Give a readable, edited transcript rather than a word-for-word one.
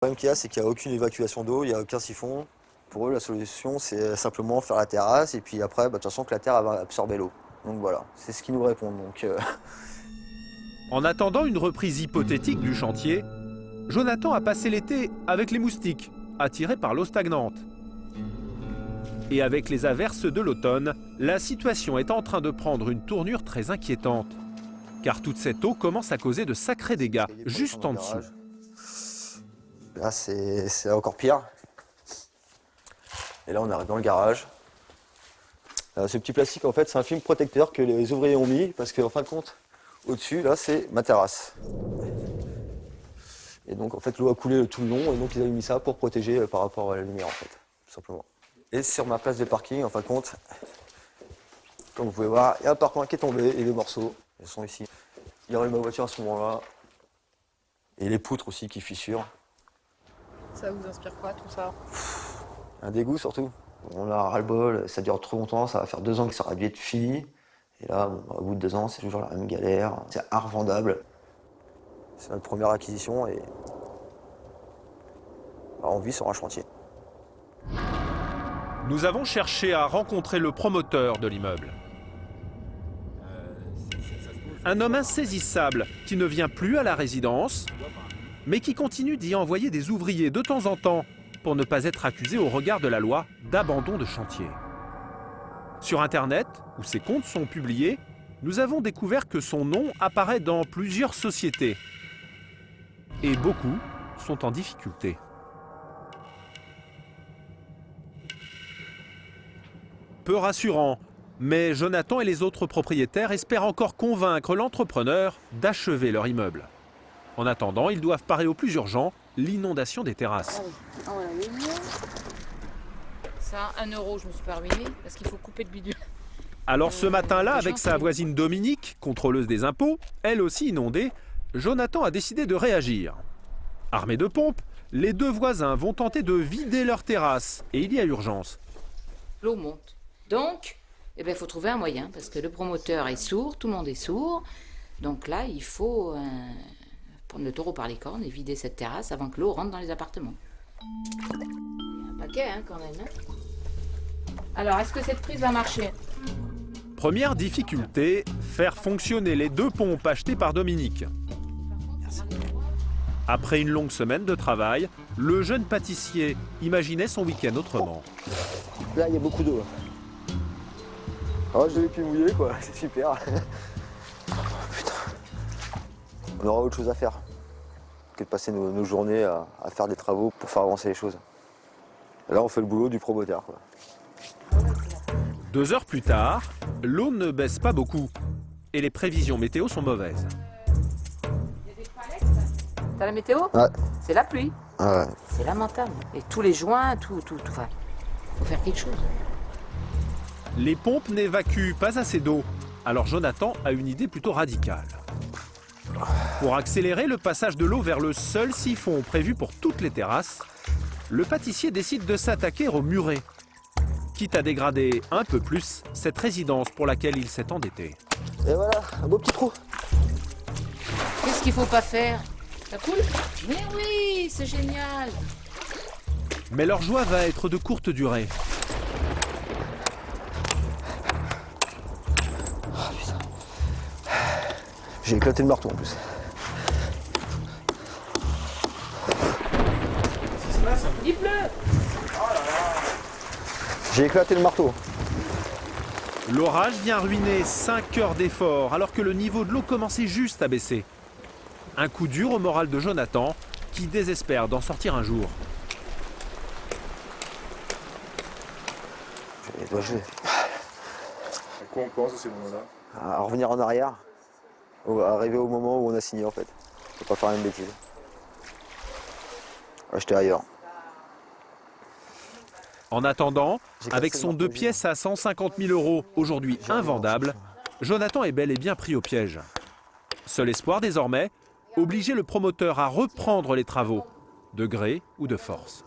problème qu'il y a, c'est qu'il n'y a aucune évacuation d'eau, il n'y a aucun siphon. Pour eux, la solution, c'est simplement faire la terrasse et puis après, de toute façon, que la terre elle va absorber l'eau. Donc voilà, c'est ce qu'ils nous répondent. En attendant une reprise hypothétique du chantier, Jonathan a passé l'été avec les moustiques, attirés par l'eau stagnante. Et avec les averses de l'automne, la situation est en train de prendre une tournure très inquiétante. Car toute cette eau commence à causer de sacrés dégâts, juste en dessous. Là, c'est encore pire. Et là, on arrive dans le garage. Ce petit plastique, en fait, c'est un film protecteur que les ouvriers ont mis, parce qu'en fin de compte, au-dessus, là, c'est ma terrasse. Et donc, en fait, l'eau a coulé tout le long, et donc ils avaient mis ça pour protéger par rapport à la lumière, en fait, tout simplement. Et sur ma place de parking, en fin de compte, comme vous pouvez voir, il y a un parpaing qui est tombé, et les morceaux, ils sont ici. Il y aurait eu ma voiture à ce moment-là, et les poutres aussi qui fissurent. Ça vous inspire quoi, tout ça? Un dégoût, surtout. On a ras-le-bol, ça dure trop longtemps, ça va faire 2 ans que ça aurait dû être fini. Et là, bon, au bout de 2 ans, c'est toujours la même galère. C'est invendable. C'est notre première acquisition et on vit sur un chantier. Nous avons cherché à rencontrer le promoteur de l'immeuble. Un homme insaisissable qui ne vient plus à la résidence, mais qui continue d'y envoyer des ouvriers de temps en temps pour ne pas être accusé au regard de la loi d'abandon de chantier. Sur Internet, où ses comptes sont publiés, nous avons découvert que son nom apparaît dans plusieurs sociétés. Et beaucoup sont en difficulté. Peu rassurant, mais Jonathan et les autres propriétaires espèrent encore convaincre l'entrepreneur d'achever leur immeuble. En attendant, ils doivent parer au plus urgent, l'inondation des terrasses. Ça, 1 euro, je me suis pas ruinée, parce qu'il faut couper le bidule. Alors ce matin-là, avec sa voisine Dominique, contrôleuse des impôts, elle aussi inondée, Jonathan a décidé de réagir. Armés de pompes, les 2 voisins vont tenter de vider leur terrasse, et il y a urgence. L'eau monte. Donc, il faut trouver un moyen, parce que le promoteur est sourd, tout le monde est sourd. Donc là, il faut prendre le taureau par les cornes et vider cette terrasse avant que l'eau rentre dans les appartements. Il y a un paquet, quand même. Alors, est-ce que cette prise va marcher? Première difficulté, faire fonctionner les 2 pompes achetées par Dominique. Après une longue semaine de travail, le jeune pâtissier imaginait son week-end autrement. Là, il y a beaucoup d'eau. Oh, je l'ai pu mouiller, quoi, c'est super. Oh, putain. On aura autre chose à faire que de passer nos journées à faire des travaux pour faire avancer les choses. Et là, on fait le boulot du promoteur, quoi. 2 heures plus tard, l'eau ne baisse pas beaucoup et les prévisions météo sont mauvaises. T'as la météo? Ouais. C'est la pluie. Ouais. C'est lamentable. Et tous les joints, tout. Enfin, faut faire quelque chose. Les pompes n'évacuent pas assez d'eau, alors Jonathan a une idée plutôt radicale. Pour accélérer le passage de l'eau vers le seul siphon prévu pour toutes les terrasses, le pâtissier décide de s'attaquer au muret, quitte à dégrader un peu plus cette résidence pour laquelle il s'est endetté. Et voilà, un beau petit trou. Qu'est-ce qu'il faut pas faire? Ça coule? Mais oui, c'est génial. Mais leur joie va être de courte durée. Oh, putain. J'ai éclaté le marteau en plus. Il pleut. J'ai éclaté le marteau. L'orage vient ruiner 5 heures d'effort alors que le niveau de l'eau commençait juste à baisser. Un coup dur au moral de Jonathan qui désespère d'en sortir un jour. À quoi on pense à ces moments-là? À revenir en arrière, arriver au moment où on a signé en fait. Faut pas faire la même bêtise. Acheter ailleurs. En attendant, avec son 2 pièces à 150 000 €, aujourd'hui invendable, Jonathan est bel et bien pris au piège. Seul espoir désormais, obliger le promoteur à reprendre les travaux, de gré ou de force.